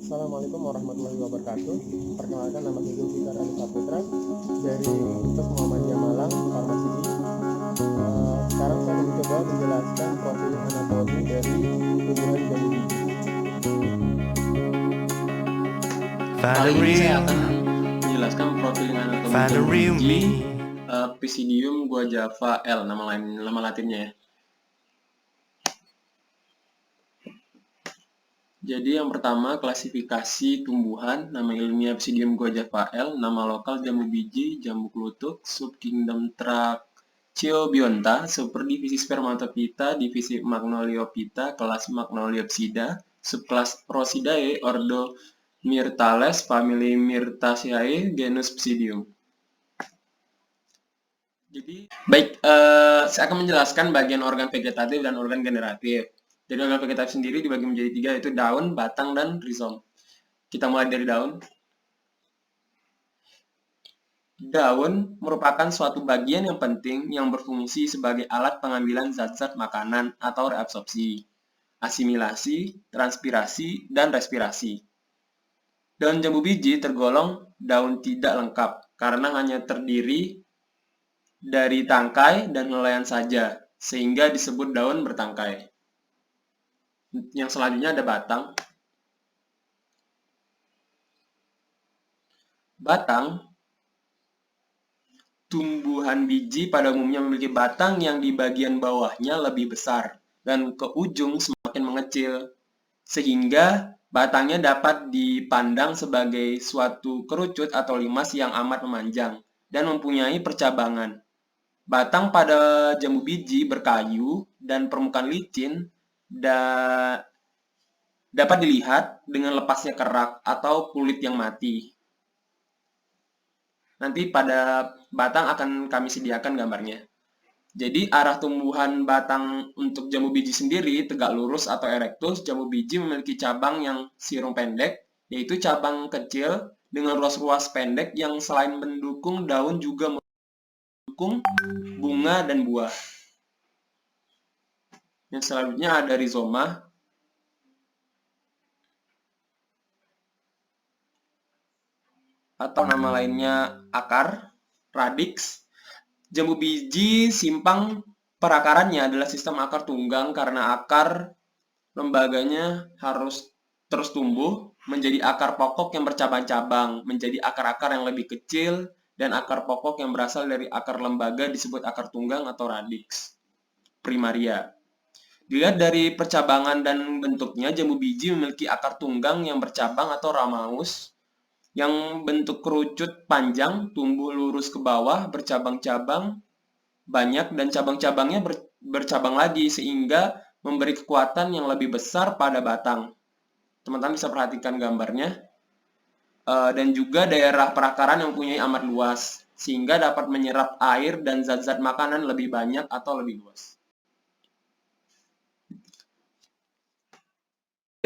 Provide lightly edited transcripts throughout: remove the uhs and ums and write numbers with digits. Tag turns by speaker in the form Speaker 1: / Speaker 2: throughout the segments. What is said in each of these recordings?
Speaker 1: Assalamualaikum warahmatullahi wabarakatuh. Perkenalkan, nama saya Zulfikar Ali Saputra dari Universitas Muhammadiyah Malang, Farmasi B. Sekarang saya mencoba menjelaskan profil anatomi dari tumbuhan jambu biji.
Speaker 2: Kali ini saya akan menjelaskan profil anatomi jambu biji, Pisidium guajava L, nama latinnya ya. Jadi yang pertama, klasifikasi tumbuhan, nama ilmiah Pisidium guajava L, nama lokal jambu biji, jambu klutuk, subkingdom Trachyobionta, superdivisi Spermatophyta, divisi Magnoliophyta, kelas Magnoliopsida, subkelas Rosidae, ordo Myrtales, famili Myrtaceae, genus Pisidium. Jadi, baik, saya akan menjelaskan bagian organ vegetatif dan organ generatif. Jadi organ vegetatif sendiri dibagi menjadi 3, yaitu daun, batang, dan rizom. Kita mulai dari daun. Daun merupakan suatu bagian yang penting yang berfungsi sebagai alat pengambilan zat-zat makanan atau reabsorpsi, asimilasi, transpirasi, dan respirasi. Daun jambu biji tergolong daun tidak lengkap karena hanya terdiri dari tangkai dan helaian saja, sehingga disebut daun bertangkai. Yang selanjutnya ada batang. Batang, tumbuhan biji pada umumnya memiliki batang yang di bagian bawahnya lebih besar dan ke ujung semakin mengecil, sehingga batangnya dapat dipandang sebagai suatu kerucut atau limas yang amat memanjang dan mempunyai percabangan. Batang pada jambu biji berkayu dan permukaan licin dapat dilihat dengan lepasnya kerak atau kulit yang mati. Nanti pada batang akan kami sediakan gambarnya. Jadi arah tumbuhan batang untuk jambu biji sendiri tegak lurus atau erectus. Jambu biji memiliki cabang yang sirung pendek, yaitu cabang kecil dengan ruas-ruas pendek yang selain mendukung daun juga mendukung bunga dan buah. Yang selanjutnya ada rizoma. Atau nama lainnya akar, radix. Jambu biji simpang perakarannya adalah sistem akar tunggang karena akar lembaganya harus terus tumbuh menjadi akar pokok yang bercabang-cabang, menjadi akar-akar yang lebih kecil, dan akar pokok yang berasal dari akar lembaga disebut akar tunggang atau radix primaria. Dilihat dari percabangan dan bentuknya, jambu biji memiliki akar tunggang yang bercabang atau ramaus, yang bentuk kerucut panjang, tumbuh lurus ke bawah, bercabang-cabang banyak, dan cabang-cabangnya bercabang lagi sehingga memberi kekuatan yang lebih besar pada batang. Teman-teman bisa perhatikan gambarnya. Dan juga daerah perakaran yang mempunyai amat luas sehingga dapat menyerap air dan zat-zat makanan lebih banyak atau lebih luas.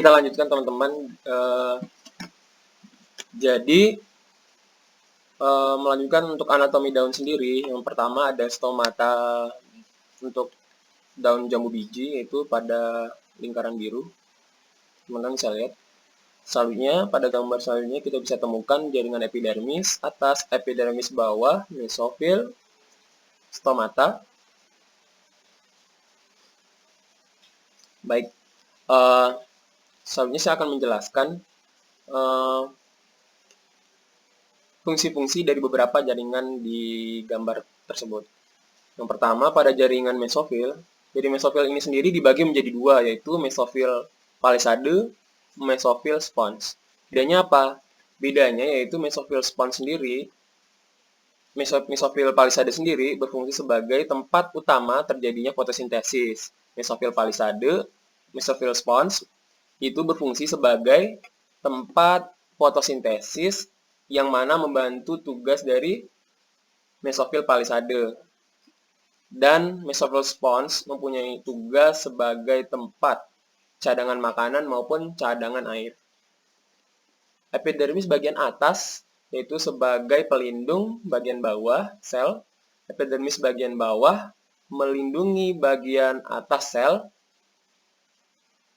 Speaker 2: Kita lanjutkan teman-teman. Jadi melanjutkan untuk anatomi daun sendiri, yang pertama ada stomata untuk daun jambu biji, yaitu pada lingkaran biru. Teman-teman bisa lihat. Selanjutnya, pada gambar selanjutnya kita bisa temukan jaringan epidermis atas, epidermis bawah, mesofil, stomata. Baik, selanjutnya saya akan menjelaskan fungsi-fungsi dari beberapa jaringan di gambar tersebut. Yang pertama, pada jaringan mesofil. Jadi mesofil ini sendiri dibagi menjadi dua, yaitu mesofil palisade, mesofil spons. Bedanya apa? Bedanya yaitu mesofil spons sendiri, mesofil palisade sendiri berfungsi sebagai tempat utama terjadinya fotosintesis. Mesofil palisade, mesofil spons itu berfungsi sebagai tempat fotosintesis yang mana membantu tugas dari mesofil palisade. Dan mesofil spons mempunyai tugas sebagai tempat cadangan makanan maupun cadangan air. Epidermis bagian atas yaitu sebagai pelindung bagian bawah sel. Epidermis bagian bawah melindungi bagian atas sel.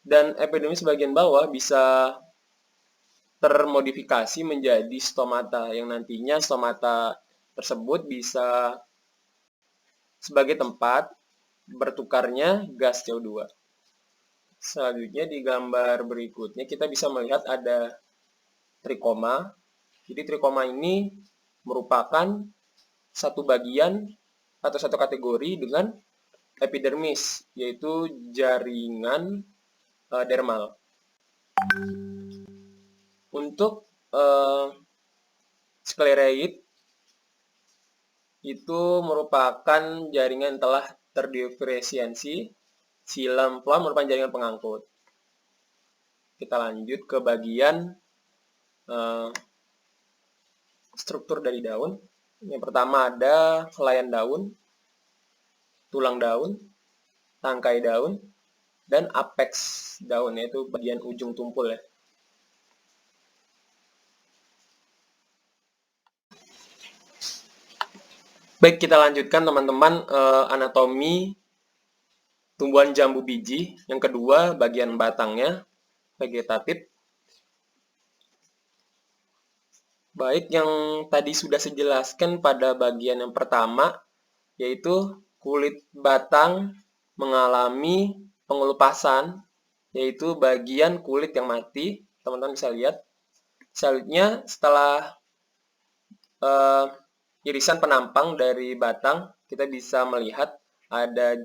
Speaker 2: Dan epidermis bagian bawah bisa termodifikasi menjadi stomata, yang nantinya stomata tersebut bisa sebagai tempat bertukarnya gas CO2. Selanjutnya di gambar berikutnya kita bisa melihat ada trikoma. Jadi trikoma ini merupakan satu bagian atau satu kategori dengan epidermis, yaitu jaringan dermal. Untuk sclereid itu merupakan jaringan yang telah terdiferensiasi. Xilem phloem merupakan jaringan pengangkut. Kita lanjut ke bagian struktur dari daun. Yang pertama ada helaian daun, tulang daun, tangkai daun, dan apex daun, yaitu bagian ujung tumpul ya. Baik, kita lanjutkan teman-teman anatomi tumbuhan jambu biji. Yang kedua, bagian batangnya, vegetatif. Baik, yang tadi sudah saya jelaskan pada bagian yang pertama, yaitu kulit batang mengalami pengelupasan, yaitu bagian kulit yang mati. Teman-teman bisa lihat. Selanjutnya, setelah irisan penampang dari batang, kita bisa melihat ada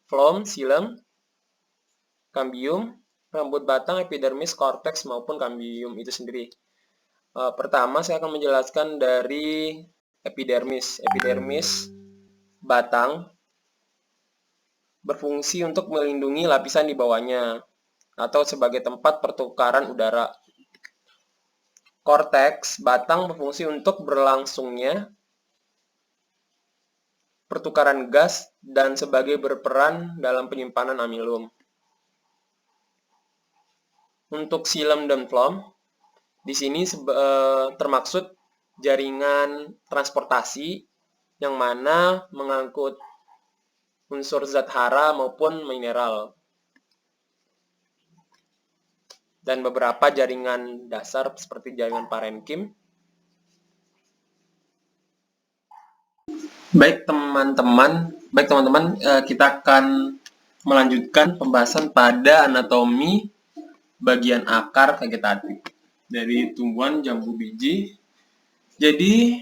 Speaker 2: phloem, xilem, cambium, rambut batang, epidermis, cortex, maupun cambium itu sendiri. Pertama, saya akan menjelaskan dari epidermis. Epidermis batang berfungsi untuk melindungi lapisan di bawahnya atau sebagai tempat pertukaran udara. Cortex batang berfungsi untuk berlangsungnya pertukaran gas dan sebagai berperan dalam penyimpanan amilum. Untuk xilem dan phloem, di sini termaksud jaringan transportasi yang mana mengangkut unsur zat hara maupun mineral. Dan beberapa jaringan dasar seperti jaringan parenkim. Baik teman-teman, kita akan melanjutkan pembahasan pada anatomi bagian akar vegetatif dari tumbuhan jambu biji. Jadi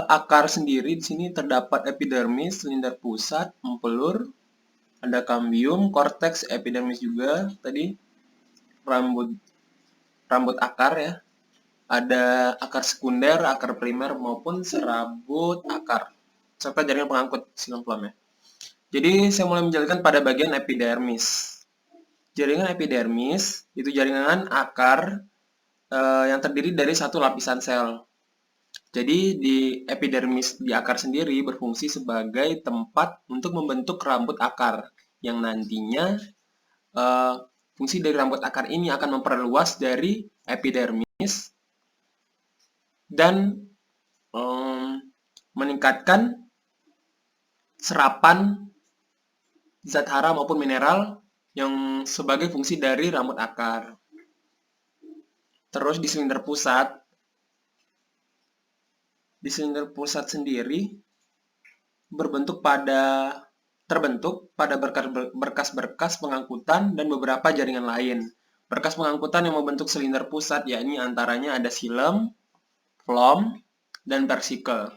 Speaker 2: akar sendiri di sini terdapat epidermis, silinder pusat, mempelur, ada cambium, cortex, epidermis juga tadi, rambut akar ya. Ada akar sekunder, akar primer, maupun serabut akar, serta jaringan pengangkut xilem phloem ya. Jadi, saya mulai menjelaskan pada bagian epidermis. Jaringan epidermis itu jaringan akar yang terdiri dari satu lapisan sel. Jadi, di epidermis di akar sendiri berfungsi sebagai tempat untuk membentuk rambut akar, yang nantinya fungsi dari rambut akar ini akan memperluas dari epidermis dan meningkatkan serapan zat hara maupun mineral yang sebagai fungsi dari rambut akar. Terus di silinder pusat sendiri terbentuk pada berkas-berkas pengangkutan dan beberapa jaringan lain. Berkas pengangkutan yang membentuk silinder pusat yakni antaranya ada xilem, phloem, dan versicle.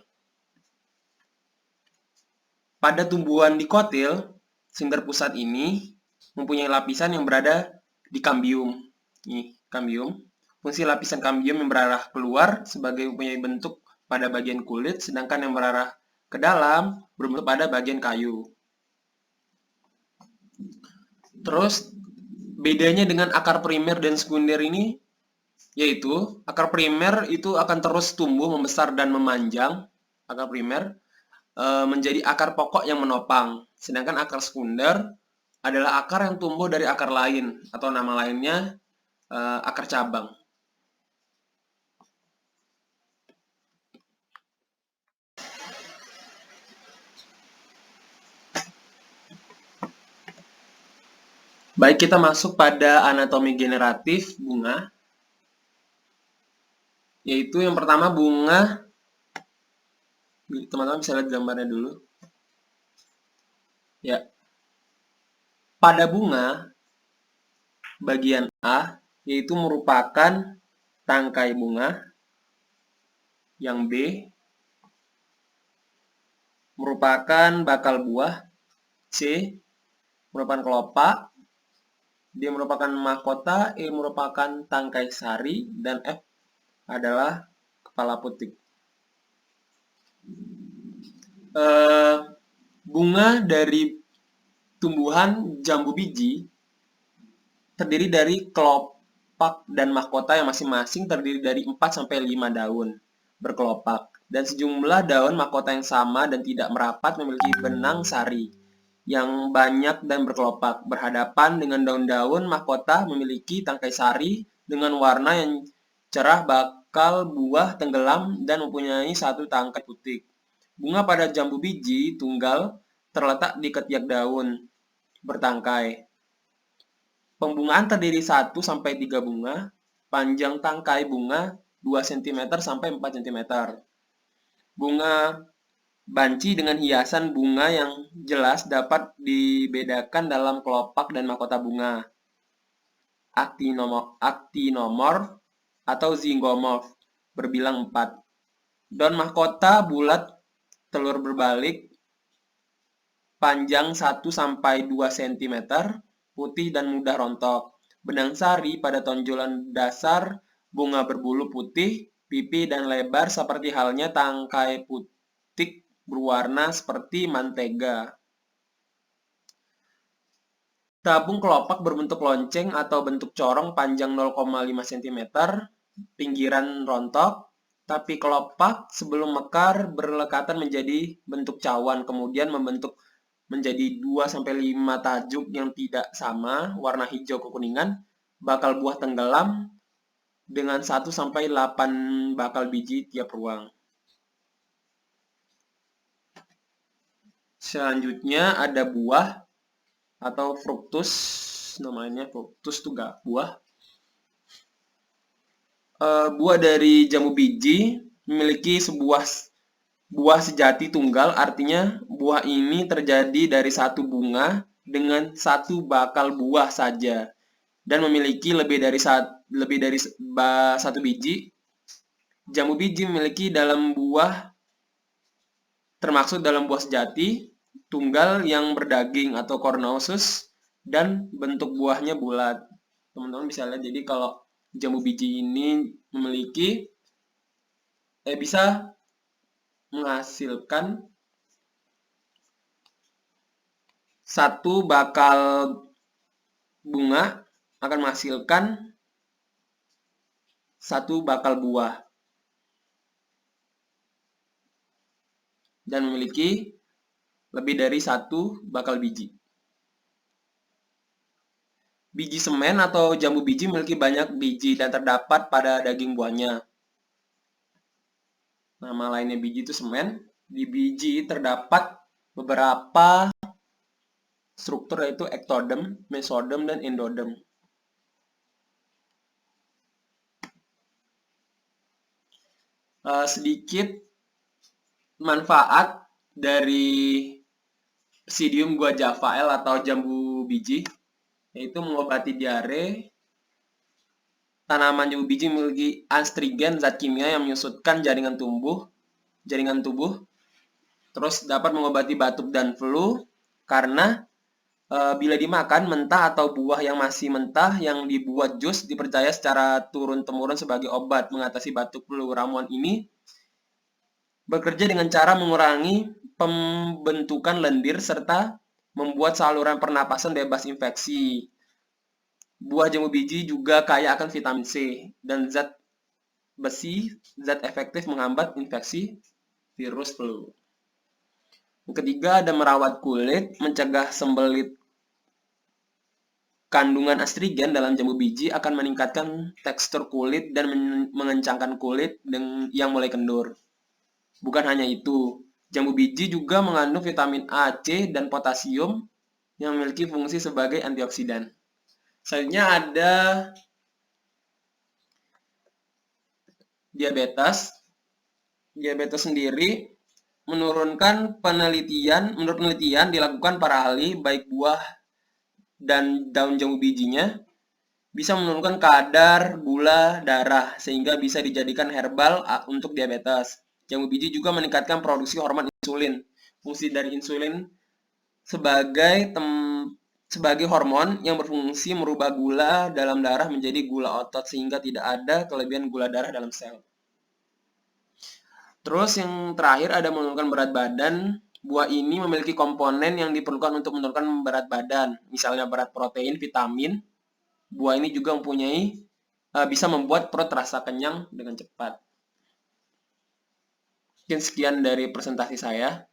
Speaker 2: Pada tumbuhan dikotil, silinder pusat ini mempunyai lapisan yang berada di cambium. Ini cambium. Fungsi lapisan cambium yang berarah keluar sebagai mempunyai bentuk pada bagian kulit, sedangkan yang berarah ke dalam berbentuk pada bagian kayu. Terus bedanya dengan akar primer dan sekunder ini, yaitu akar primer itu akan terus tumbuh, membesar, dan memanjang. Akar primer menjadi akar pokok yang menopang, sedangkan akar sekunder adalah akar yang tumbuh dari akar lain, atau nama lainnya akar cabang. Baik, kita masuk pada anatomi generatif bunga. Yaitu yang pertama bunga, teman-teman bisa lihat gambarnya dulu. Ya, pada bunga bagian A yaitu merupakan tangkai bunga, yang B merupakan bakal buah, C merupakan kelopak, D merupakan mahkota, E merupakan tangkai sari, dan F adalah kepala putik. Bunga dari tumbuhan jambu biji terdiri dari kelopak dan mahkota yang masing-masing terdiri dari 4-5 daun berkelopak, dan sejumlah daun mahkota yang sama dan tidak merapat memiliki benang sari yang banyak dan berkelopak. Berhadapan dengan daun-daun mahkota memiliki tangkai sari dengan warna yang cerah, bakal buah tenggelam, dan mempunyai satu tangkai putik. Bunga pada jambu biji tunggal terletak di ketiak daun bertangkai. Pembungaan terdiri 1-3 bunga, panjang tangkai bunga 2 cm sampai 4 cm. Bunga banci dengan hiasan bunga yang jelas dapat dibedakan dalam kelopak dan mahkota bunga. Actinomorph atau zygomorph berbilang 4. Daun mahkota bulat, telur berbalik, panjang 1-2 cm, putih dan mudah rontok. Benang sari pada tonjolan dasar bunga berbulu putih, pipi dan lebar seperti halnya tangkai putik berwarna seperti mantega. Tabung kelopak berbentuk lonceng atau bentuk corong panjang 0,5 cm, pinggiran rontok, tapi kelopak sebelum mekar berlekatan menjadi bentuk cawan, kemudian membentuk menjadi 2-5 tajuk yang tidak sama, warna hijau kekuningan, bakal buah tenggelam dengan 1-8 bakal biji tiap ruang. Selanjutnya ada buah atau fruktus, namanya fruktus itu gak buah. Buah dari jambu biji memiliki sebuah buah sejati tunggal, artinya buah ini terjadi dari satu bunga dengan satu bakal buah saja dan memiliki lebih dari satu biji. Jambu biji memiliki dalam buah termaksud dalam buah sejati tunggal yang berdaging atau cornosus dan bentuk buahnya bulat. Teman-teman bisa lihat, jadi kalau jambu biji ini memiliki bisa menghasilkan satu bakal bunga akan menghasilkan satu bakal buah dan memiliki lebih dari satu bakal biji. Biji semen atau jambu biji memiliki banyak biji dan terdapat pada daging buahnya. Nama lainnya biji itu semen. Di biji terdapat beberapa struktur yaitu ektodem, mesodem, dan endodem. Sedikit manfaat dari Psidium guajavae atau jambu biji, yaitu mengobati diare. Tanaman jambu biji memiliki astrigen, zat kimia yang menyusutkan jaringan tubuh, terus dapat mengobati batuk dan flu, karena bila dimakan mentah atau buah yang masih mentah yang dibuat jus dipercaya secara turun-temurun sebagai obat mengatasi batuk flu. Ramuan ini bekerja dengan cara mengurangi pembentukan lendir serta membuat saluran pernapasan bebas infeksi. Buah jambu biji juga kaya akan vitamin C dan zat besi, zat efektif menghambat infeksi virus flu. Yang ketiga ada merawat kulit, mencegah sembelit. Kandungan astrigen dalam jambu biji akan meningkatkan tekstur kulit dan mengencangkan kulit yang mulai kendur. Bukan hanya itu, jambu biji juga mengandung vitamin A, C, dan potasium yang memiliki fungsi sebagai antioksidan. Selanjutnya ada diabetes. Diabetes sendiri menurut penelitian dilakukan para ahli, baik buah dan daun jambu bijinya bisa menurunkan kadar gula darah sehingga bisa dijadikan herbal untuk diabetes. Jambu biji juga meningkatkan produksi hormon insulin. Fungsi dari insulin sebagai hormon yang berfungsi merubah gula dalam darah menjadi gula otot sehingga tidak ada kelebihan gula darah dalam sel. Terus yang terakhir ada menurunkan berat badan. Buah ini memiliki komponen yang diperlukan untuk menurunkan berat badan, misalnya berat protein, vitamin. Buah ini juga bisa membuat perut terasa kenyang dengan cepat. Mungkin sekian dari presentasi saya.